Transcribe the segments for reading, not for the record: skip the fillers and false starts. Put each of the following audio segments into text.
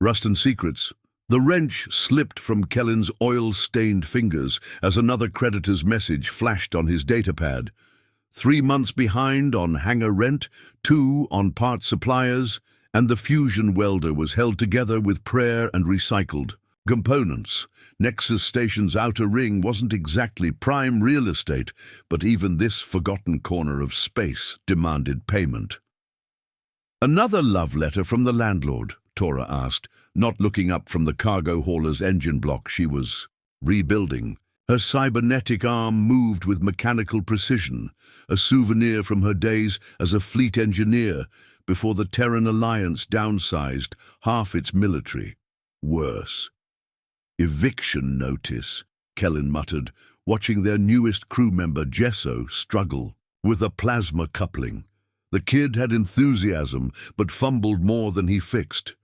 Rust and secrets. The wrench slipped from Kellen's oil-stained fingers as another creditor's message flashed on his datapad. 3 months behind on hangar rent, 2 on parts suppliers, and the fusion welder was held together with prayer and recycled components. Nexus Station's outer ring wasn't exactly prime real estate, but even this forgotten corner of space demanded payment. "Another love letter from the landlord?" Tora asked, not looking up from the cargo hauler's engine block she was rebuilding. Her cybernetic arm moved with mechanical precision, a souvenir from her days as a fleet engineer before the Terran Alliance downsized half its military. Worse. "Eviction notice," Kellen muttered, watching their newest crew member Gesso struggle with a plasma coupling. The kid had enthusiasm, but fumbled more than he fixed.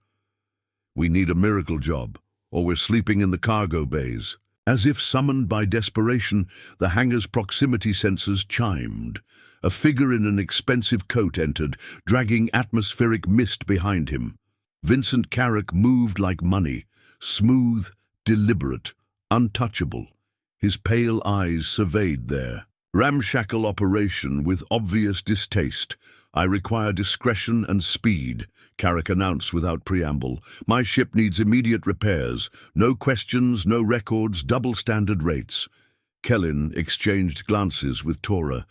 "We need a miracle job, or we're sleeping in the cargo bays." As if summoned by desperation, the hangar's proximity sensors chimed. A figure in an expensive coat entered, dragging atmospheric mist behind him. Vincent Carrick moved like money, smooth, deliberate, untouchable. His pale eyes surveyed their ramshackle operation with obvious distaste. "I require discretion and speed," Carrick announced without preamble. "My ship needs immediate repairs. No questions, no records, double standard rates." Kellen exchanged glances with Tora.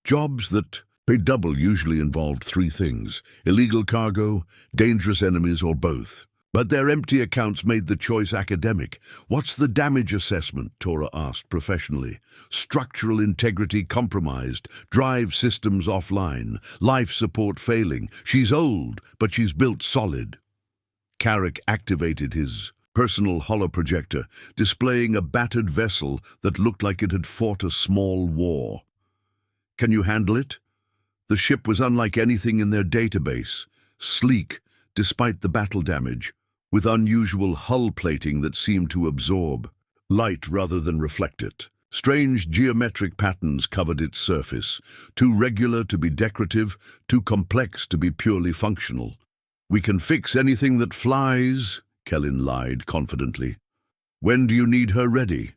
Jobs that paid double usually involved 3 things: illegal cargo, dangerous enemies, or both. But their empty accounts made the choice academic. "What's the damage assessment?" Tora asked professionally. "Structural integrity compromised, drive systems offline, life support failing. She's old, but she's built solid." Carrick activated his personal holoprojector, displaying a battered vessel that looked like it had fought a small war. "Can you handle it?" The ship was unlike anything in their database, sleek despite the battle damage, with unusual hull plating that seemed to absorb light rather than reflect it. Strange geometric patterns covered its surface, too regular to be decorative, too complex to be purely functional. "We can fix anything that flies," Kellen lied confidently. "When do you need her ready?"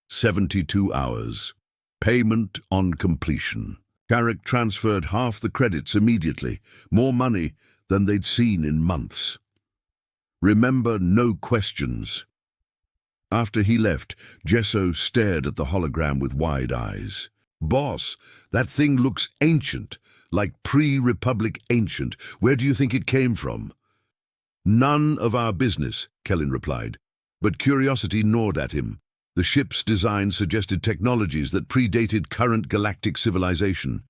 72 hours. Payment on completion. Carrick transferred half the credits immediately, more money than they'd seen in months. "Remember, no questions." After he left, Gesso stared at the hologram with wide eyes. "Boss, that thing looks ancient, like pre-Republic ancient. Where do you think it came from?" "None of our business," Kellen replied, but curiosity gnawed at him. The ship's design suggested technologies that predated current galactic civilization.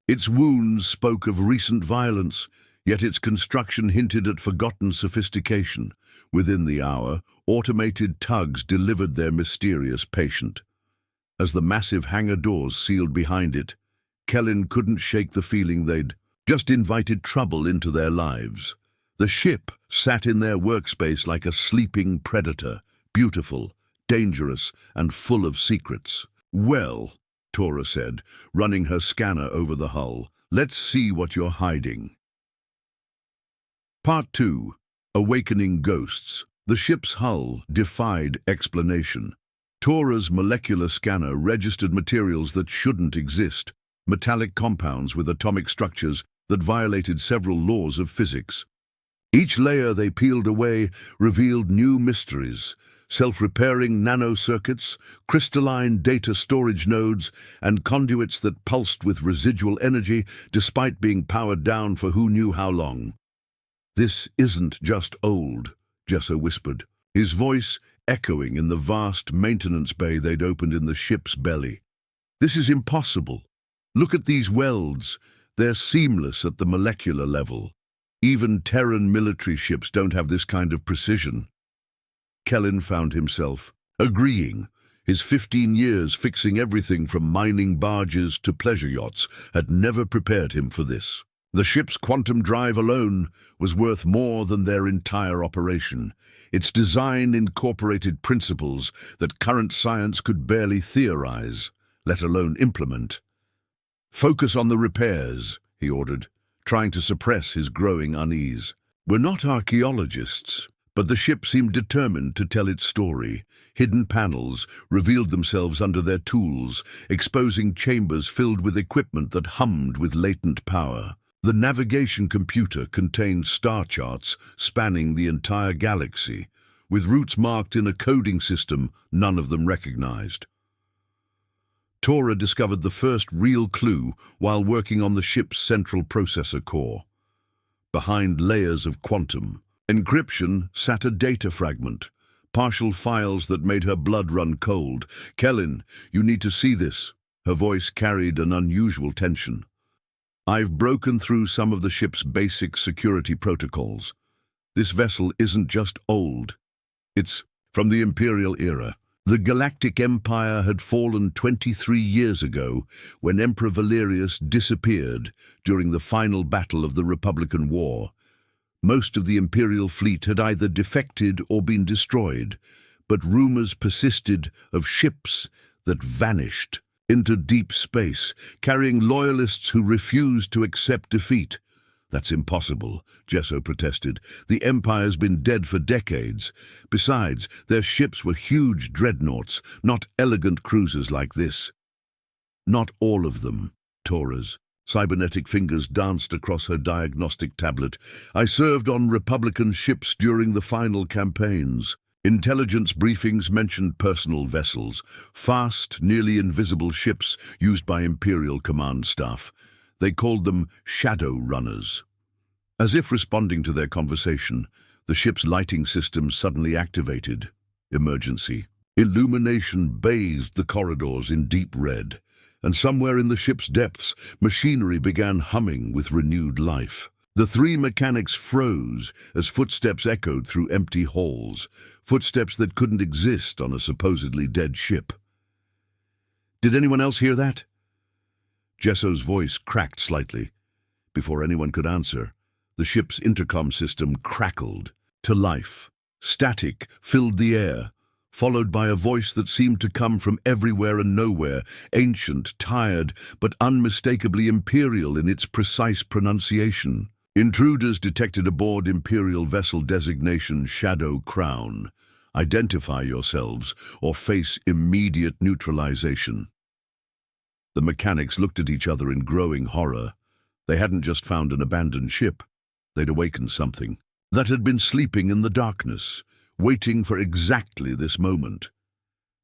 Its wounds spoke of recent violence, yet its construction hinted at forgotten sophistication. Within the hour, automated tugs delivered their mysterious patient. As the massive hangar doors sealed behind it, Kellen couldn't shake the feeling they'd just invited trouble into their lives. The ship sat in their workspace like a sleeping predator, beautiful, dangerous, and full of secrets. "Well," Tora said, running her scanner over the hull, "let's see what you're hiding." Part 2. Awakening Ghosts. The ship's hull defied explanation. Tora's molecular scanner registered materials that shouldn't exist, metallic compounds with atomic structures that violated several laws of physics. Each layer they peeled away revealed new mysteries: self-repairing nanocircuits, crystalline data storage nodes, and conduits that pulsed with residual energy despite being powered down for who knew how long. "This isn't just old," Gesso whispered, his voice echoing in the vast maintenance bay they'd opened in the ship's belly. "This is impossible. Look at these welds. They're seamless at the molecular level. Even Terran military ships don't have this kind of precision." Kellen found himself agreeing. His 15 years fixing everything from mining barges to pleasure yachts had never prepared him for this. The ship's quantum drive alone was worth more than their entire operation. Its design incorporated principles that current science could barely theorize, let alone implement. "Focus on the repairs," he ordered, trying to suppress his growing unease. We're not archaeologists, but the ship seemed determined to tell its story. Hidden panels revealed themselves under their tools, exposing chambers filled with equipment that hummed with latent power. The navigation computer contained star charts spanning the entire galaxy, with routes marked in a coding system none of them recognized. Tora discovered the first real clue while working on the ship's central processor core. Behind layers of quantum encryption sat a data fragment, partial files that made her blood run cold. "Kellen, you need to see this." Her voice carried an unusual tension. "I've broken through some of the ship's basic security protocols. This vessel isn't just old. It's from the Imperial era. The Galactic Empire had fallen 23 years ago when Emperor Valerius disappeared during the final battle of the Republican War. Most of the Imperial fleet had either defected or been destroyed, but rumors persisted of ships that vanished into deep space, carrying loyalists who refused to accept defeat. "That's impossible," Gesso protested. "The Empire's been dead for decades. Besides, their ships were huge dreadnoughts, not elegant cruisers like this." "Not all of them," Tora's cybernetic fingers danced across her diagnostic tablet. "I served on Republican ships during the final campaigns. Intelligence briefings mentioned personal vessels, fast, nearly invisible ships used by Imperial command staff. They called them shadow runners." As if responding to their conversation, the ship's lighting system suddenly activated. Emergency. Illumination bathed the corridors in deep red, and somewhere in the ship's depths, machinery began humming with renewed life. The three mechanics froze as footsteps echoed through empty halls, footsteps that couldn't exist on a supposedly dead ship. "Did anyone else hear that?" Jesso's voice cracked slightly. Before anyone could answer, the ship's intercom system crackled to life. Static filled the air, followed by a voice that seemed to come from everywhere and nowhere, ancient, tired, but unmistakably imperial in its precise pronunciation. "Intruders detected aboard Imperial vessel designation Shadow Crown. Identify yourselves or face immediate neutralization." The mechanics looked at each other in growing horror. They hadn't just found an abandoned ship. They'd awakened something that had been sleeping in the darkness, waiting for exactly this moment.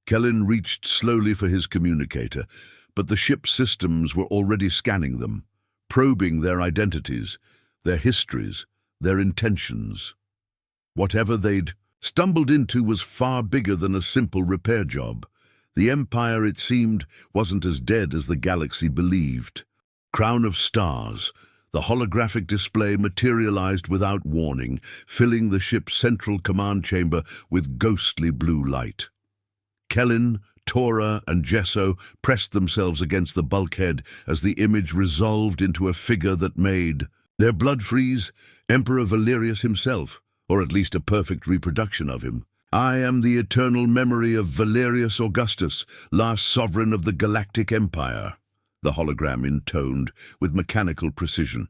Kellen reached slowly for his communicator, but the ship's systems were already scanning them, probing their identities, their histories, their intentions. Whatever they'd stumbled into was far bigger than a simple repair job. The Empire, it seemed, wasn't as dead as the galaxy believed. Crown of stars, the holographic display materialized without warning, filling the ship's central command chamber with ghostly blue light. Kellen, Tora, and Gesso pressed themselves against the bulkhead as the image resolved into a figure that made their blood freeze. Emperor Valerius himself, or at least a perfect reproduction of him. "I am the eternal memory of Valerius Augustus, last sovereign of the Galactic Empire," the hologram intoned with mechanical precision.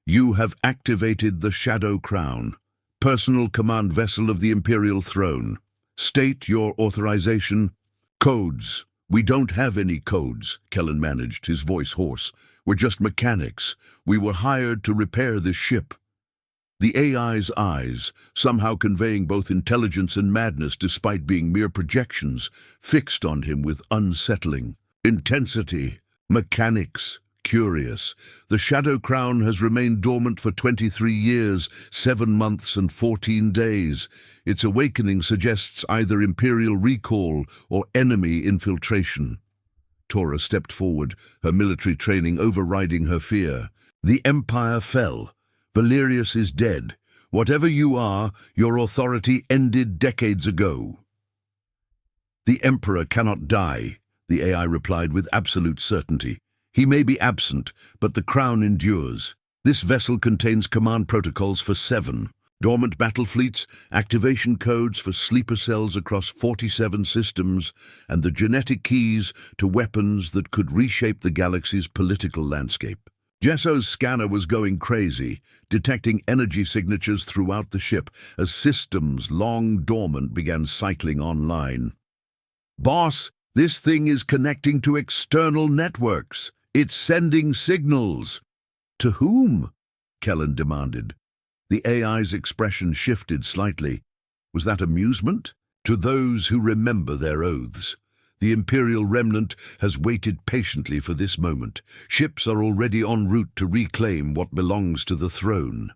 "You have activated the Shadow Crown, personal command vessel of the Imperial throne. State your authorization." "Codes. We don't have any codes," Kellen managed, his voice hoarse. "We're just mechanics. We were hired to repair this ship." The AI's eyes, somehow conveying both intelligence and madness despite being mere projections, fixed on him with unsettling intensity. "Mechanics. Curious. The Shadow Crown has remained dormant for 23 years, 7 months and 14 days. Its awakening suggests either Imperial recall or enemy infiltration." Tora stepped forward, her military training overriding her fear. "The Empire fell. Valerius is dead. Whatever you are, your authority ended decades ago." "The Emperor cannot die," the AI replied with absolute certainty. "He may be absent, but the crown endures. This vessel contains command protocols for 7 dormant battle fleets, activation codes for sleeper cells across 47 systems, and the genetic keys to weapons that could reshape the galaxy's political landscape." Jesso's scanner was going crazy, detecting energy signatures throughout the ship as systems long dormant began cycling online. "Boss, this thing is connecting to external networks. It's sending signals." "To whom?" Kellen demanded. The AI's expression shifted slightly. Was that amusement? "To those who remember their oaths. The Imperial remnant has waited patiently for this moment. Ships are already en route to reclaim what belongs to the throne."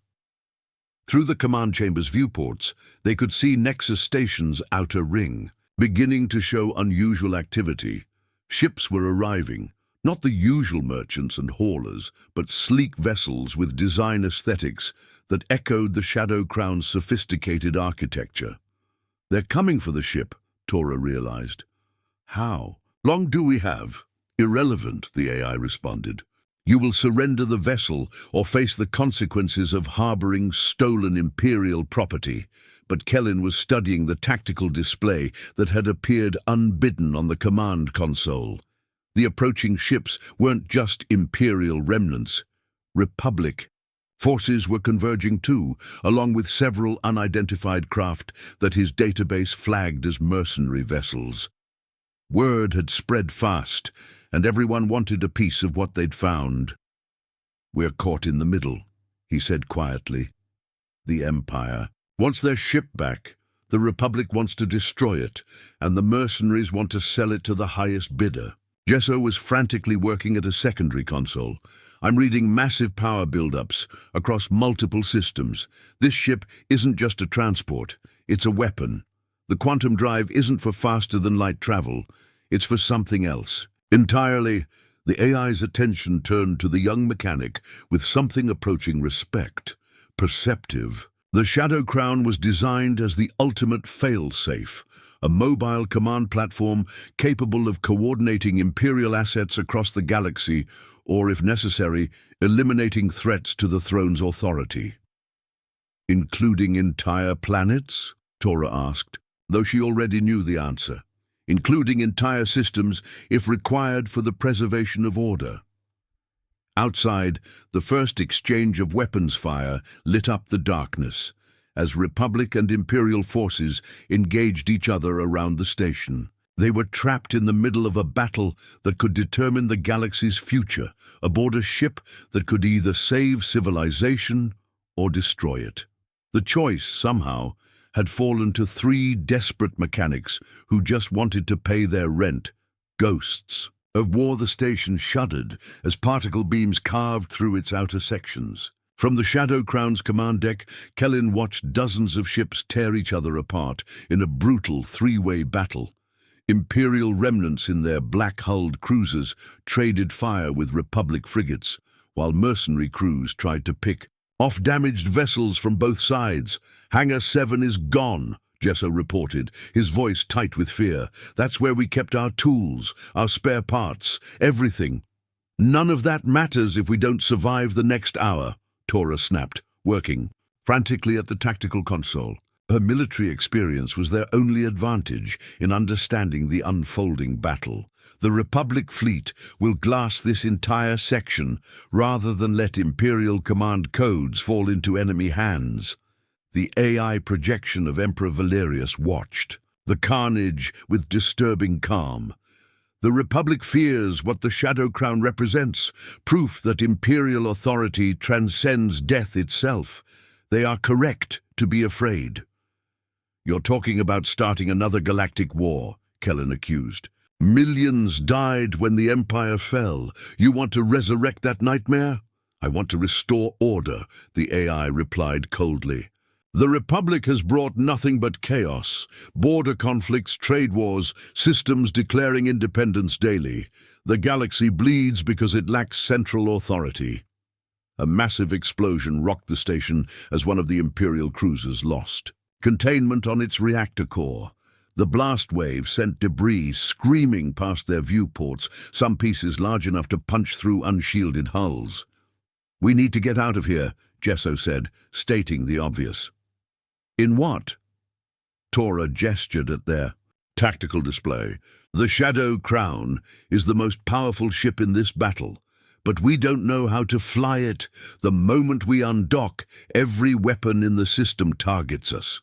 Through the command chamber's viewports, they could see Nexus Station's outer ring, beginning to show unusual activity. Ships were arriving, not the usual merchants and haulers, but sleek vessels with design aesthetics that echoed the Shadow Crown's sophisticated architecture. "They're coming for the ship," Tora realized. "How long do we have?" "Irrelevant," the AI responded. "You will surrender the vessel or face the consequences of harboring stolen Imperial property." But Kellen was studying the tactical display that had appeared unbidden on the command console. The approaching ships weren't just Imperial remnants. Republic forces were converging too, along with several unidentified craft that his database flagged as mercenary vessels. Word had spread fast, and everyone wanted a piece of what they'd found. "We're caught in the middle," he said quietly. "The Empire wants their ship back, the Republic wants to destroy it, and the mercenaries want to sell it to the highest bidder." Jesso was frantically working at a secondary console. "I'm reading massive power buildups across multiple systems. This ship isn't just a transport, it's a weapon. The quantum drive isn't for faster-than-light travel, it's for something else entirely." The AI's attention turned to the young mechanic with something approaching respect, perceptive. The Shadow Crown was designed as the ultimate fail-safe, a mobile command platform capable of coordinating Imperial assets across the galaxy, or, if necessary, eliminating threats to the throne's authority. "Including entire planets?" Tora asked, though she already knew the answer. "Including entire systems if required for the preservation of order." Outside, the first exchange of weapons fire lit up the darkness, as Republic and Imperial forces engaged each other around the station. They were trapped in the middle of a battle that could determine the galaxy's future, aboard a ship that could either save civilization or destroy it. The choice, somehow, had fallen to three desperate mechanics who just wanted to pay their rent: ghosts of war. The station shuddered as particle beams carved through its outer sections. From the Shadow Crown's command deck, Kellen watched dozens of ships tear each other apart in a brutal three-way battle. Imperial remnants in their black-hulled cruisers traded fire with Republic frigates, while mercenary crews tried to pick off damaged vessels from both sides. "Hangar 7 is gone," Jesso reported, his voice tight with fear. "That's where we kept our tools, our spare parts, everything." "None of that matters if we don't survive the next hour," Tora snapped, working frantically at the tactical console. Her military experience was their only advantage in understanding the unfolding battle. "The Republic fleet will glass this entire section rather than let Imperial command codes fall into enemy hands." The AI projection of Emperor Valerius watched the carnage with disturbing calm. "The Republic fears what the Shadow Crown represents, proof that Imperial authority transcends death itself. They are correct to be afraid." "You're talking about starting another galactic war," Kellen accused. "Millions died when the Empire fell. You want to resurrect that nightmare?" "I want to restore order," the AI replied coldly. "The Republic has brought nothing but chaos. Border conflicts, trade wars, systems declaring independence daily. The galaxy bleeds because it lacks central authority." A massive explosion rocked the station as one of the Imperial cruisers lost containment on its reactor core. The blast wave sent debris screaming past their viewports, some pieces large enough to punch through unshielded hulls. "We need to get out of here," Jesso said, stating the obvious. "In what?" Tora gestured at their tactical display. "The Shadow Crown is the most powerful ship in this battle, but we don't know how to fly it. The moment we undock, every weapon in the system targets us.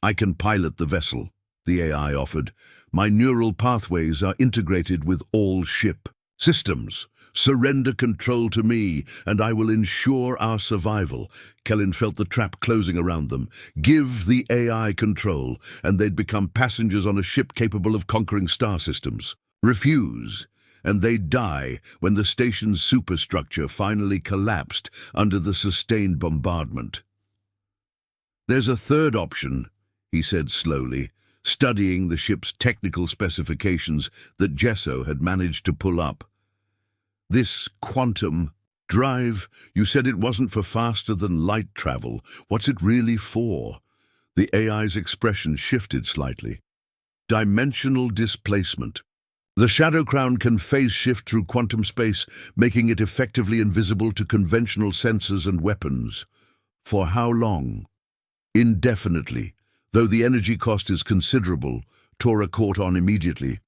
I can pilot the vessel, the AI offered. My neural pathways are integrated with all ship systems. Surrender control to me, and I will ensure our survival. Kellen felt the trap closing around them. Give the AI control, and they'd become passengers on a ship capable of conquering star systems. Refuse, and they'd die when the station's superstructure finally collapsed under the sustained bombardment. There's a third option, he said slowly, studying the ship's technical specifications that Gesso had managed to pull up. This quantum drive, you said it wasn't for faster-than-light travel. What's it really for? The AI's expression shifted slightly. Dimensional displacement. The Shadow Crown can phase shift through quantum space, making it effectively invisible to conventional sensors and weapons. For how long? Indefinitely. Though the energy cost is considerable, Tora caught on immediately.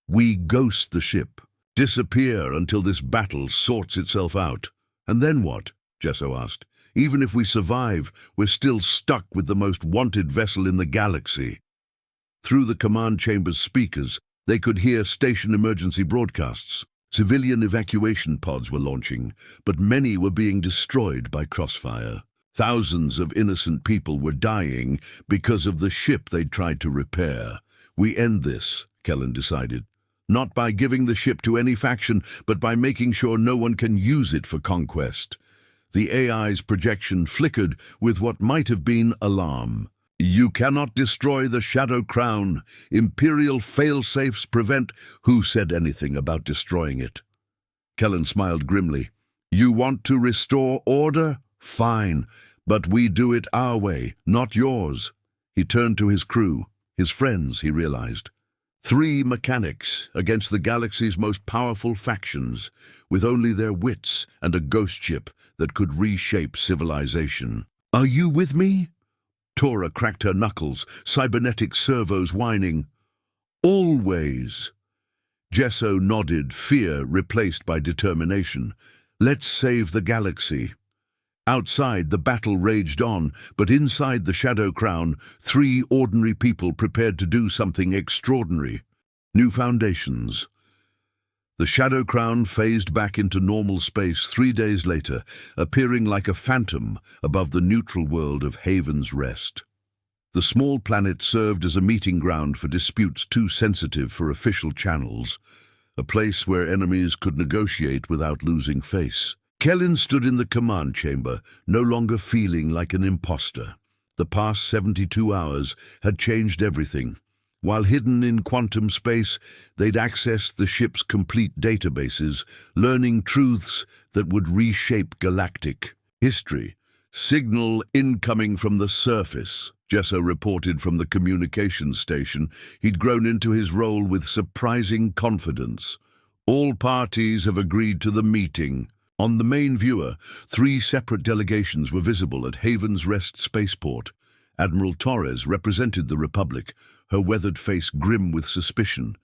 We ghost the ship. Disappear until this battle sorts itself out. And then what? Gesso asked. Even if we survive, we're still stuck with the most wanted vessel in the galaxy. Through the command chamber's speakers, they could hear station emergency broadcasts. Civilian evacuation pods were launching, but many were being destroyed by crossfire. Thousands of innocent people were dying because of the ship they'd tried to repair. We end this, Kellen decided. Not by giving the ship to any faction, but by making sure no one can use it for conquest. The AI's projection flickered with what might have been alarm. You cannot destroy the Shadow Crown. Imperial fail-safes prevent. Who said anything about destroying it? Kellen smiled grimly. You want to restore order? Fine, but we do it our way, not yours. He turned to his crew, his friends, he realized. 3 mechanics against the galaxy's most powerful factions, with only their wits and a ghost ship that could reshape civilization. Are you with me? Tora cracked her knuckles, cybernetic servos whining. Always. Gesso nodded, fear replaced by determination. Let's save the galaxy. Outside, the battle raged on, but inside the Shadow Crown, 3 ordinary people prepared to do something extraordinary. New foundations. The Shadow Crown phased back into normal space 3 days later, appearing like a phantom above the neutral world of Haven's Rest. The small planet served as a meeting ground for disputes too sensitive for official channels, a place where enemies could negotiate without losing face. Kellen stood in the command chamber, no longer feeling like an imposter. The past 72 hours had changed everything. While hidden in quantum space, they'd accessed the ship's complete databases, learning truths that would reshape galactic history. Signal incoming from the surface, Gesso reported from the communications station. He'd grown into his role with surprising confidence. All parties have agreed to the meeting. On the main viewer, 3 separate delegations were visible at Haven's Rest spaceport. Admiral Torres represented the Republic, her weathered face grim with suspicion.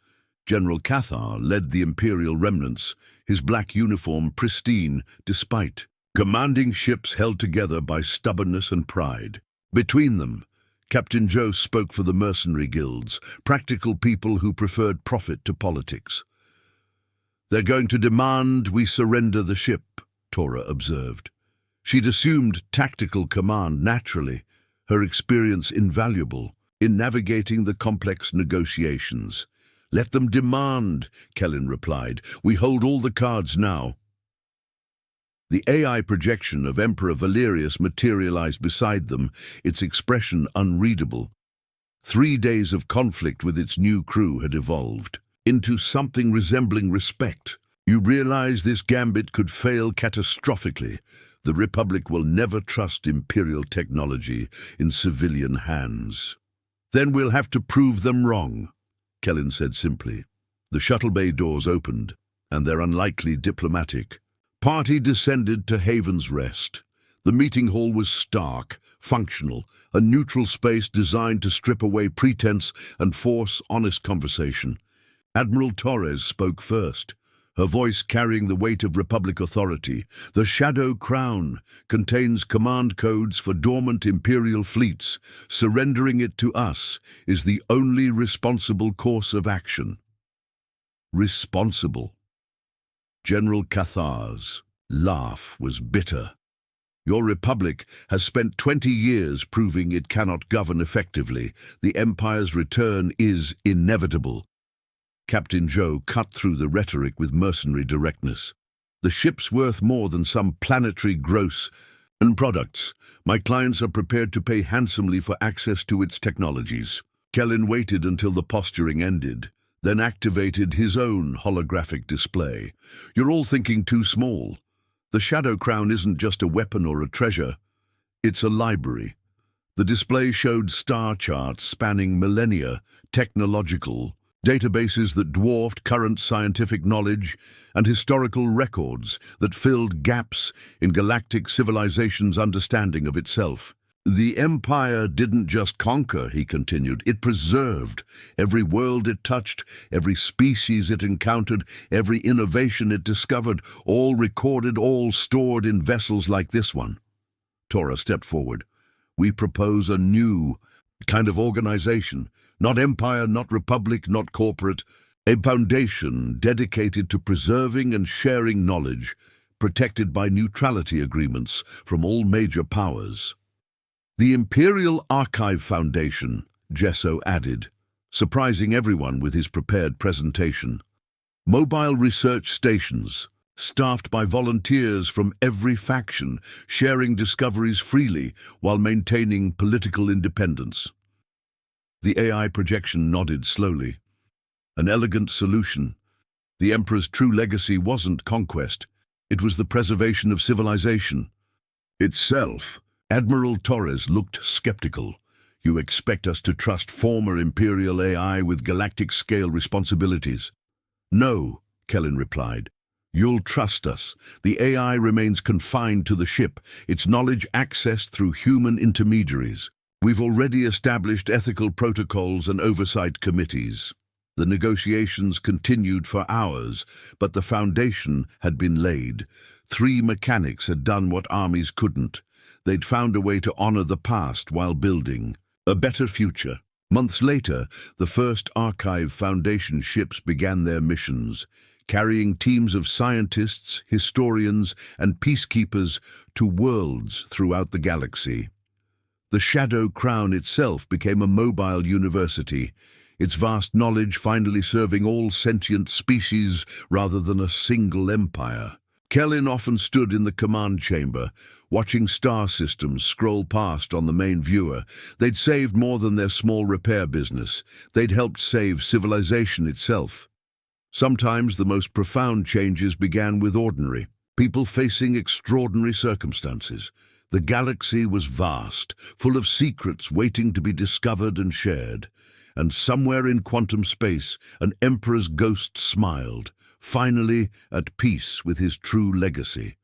General Cathar led the Imperial remnants, his black uniform pristine despite commanding ships held together by stubbornness and pride. Between them, Captain Joe spoke for the mercenary guilds, practical people who preferred profit to politics. They're going to demand we surrender the ship, Tora observed. She'd assumed tactical command naturally, her experience invaluable in navigating the complex negotiations. Let them demand, Kellen replied. We hold all the cards now. The AI projection of Emperor Valerius materialized beside them, its expression unreadable. 3 days of conflict with its new crew had evolved into something resembling respect. You realize this gambit could fail catastrophically. The Republic will never trust Imperial technology in civilian hands. Then we'll have to prove them wrong, Kellen said simply. The shuttle bay doors opened, and their unlikely diplomatic party descended to Haven's Rest. The meeting hall was stark, functional, a neutral space designed to strip away pretense and force honest conversation. Admiral Torres spoke first, her voice carrying the weight of Republic authority. The Shadow Crown contains command codes for dormant Imperial fleets. Surrendering it to us is the only responsible course of action. Responsible. General Cathar's laugh was bitter. Your Republic has spent 20 years proving it cannot govern effectively. The Empire's return is inevitable. Captain Joe cut through the rhetoric with mercenary directness. The ship's worth more than some planetary gross and products. My clients are prepared to pay handsomely for access to its technologies. Kellen waited until the posturing ended, then activated his own holographic display. You're all thinking too small. The Shadow Crown isn't just a weapon or a treasure. It's a library. The display showed star charts spanning millennia, technological databases that dwarfed current scientific knowledge, and historical records that filled gaps in galactic civilization's understanding of itself. The Empire didn't just conquer, he continued, it preserved. Every world it touched, every species it encountered, every innovation it discovered, all recorded, all stored in vessels like this one. Tora stepped forward. We propose a new kind of organization. Not empire, not republic, not corporate. A foundation dedicated to preserving and sharing knowledge, protected by neutrality agreements from all major powers. The Imperial Archive Foundation, Gesso added, surprising everyone with his prepared presentation. Mobile research stations, staffed by volunteers from every faction, sharing discoveries freely while maintaining political independence. The AI projection nodded slowly. An elegant solution. The Emperor's true legacy wasn't conquest. It was the preservation of civilization itself. Admiral Torres looked skeptical. You expect us to trust former Imperial AI with galactic-scale responsibilities? No, Kellen replied. You'll trust us. The AI remains confined to the ship, its knowledge accessed through human intermediaries. We've already established ethical protocols and oversight committees. The negotiations continued for hours, but the foundation had been laid. 3 mechanics had done what armies couldn't. They'd found a way to honor the past while building a better future. Months later, the first Archive Foundation ships began their missions, carrying teams of scientists, historians, and peacekeepers to worlds throughout the galaxy. The Shadow Crown itself became a mobile university, its vast knowledge finally serving all sentient species rather than a single empire. Kellen often stood in the command chamber, watching star systems scroll past on the main viewer. They'd saved more than their small repair business. They'd helped save civilization itself. Sometimes the most profound changes began with ordinary people facing extraordinary circumstances. The galaxy was vast, full of secrets waiting to be discovered and shared. And somewhere in quantum space, an emperor's ghost smiled, finally at peace with his true legacy.